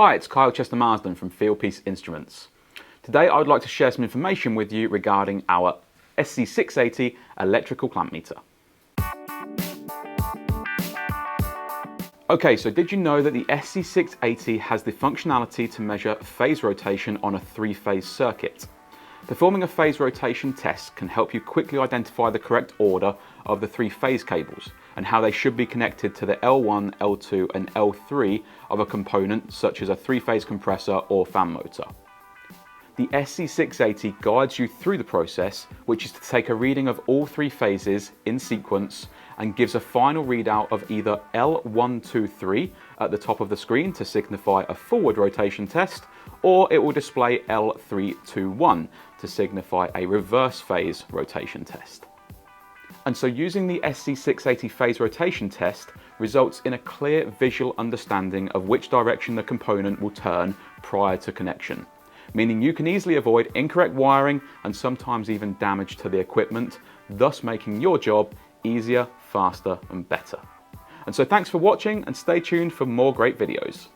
Hi, it's Kyle Chester Marsden from Fieldpiece Instruments. Today I would like to share some information with you regarding our SC680 electrical clamp meter. Okay, so did you know that the SC680 has the functionality to measure phase rotation on a three-phase circuit? Performing a phase rotation test can help you quickly identify the correct order of the three-phase cables and how they should be connected to the L1, L2 and L3 of a component such as a three-phase compressor or fan motor. The SC680 guides you through the process, which is to take a reading of all three phases in sequence and gives a final readout of either L123 at the top of the screen to signify a forward rotation test, or it will display L321 to signify a reverse phase rotation test. And so using the SC680 phase rotation test results in a clear visual understanding of which direction the component will turn prior to connection, meaning you can easily avoid incorrect wiring and sometimes even damage to the equipment, thus making your job easier, faster and better. And so thanks for watching and stay tuned for more great videos.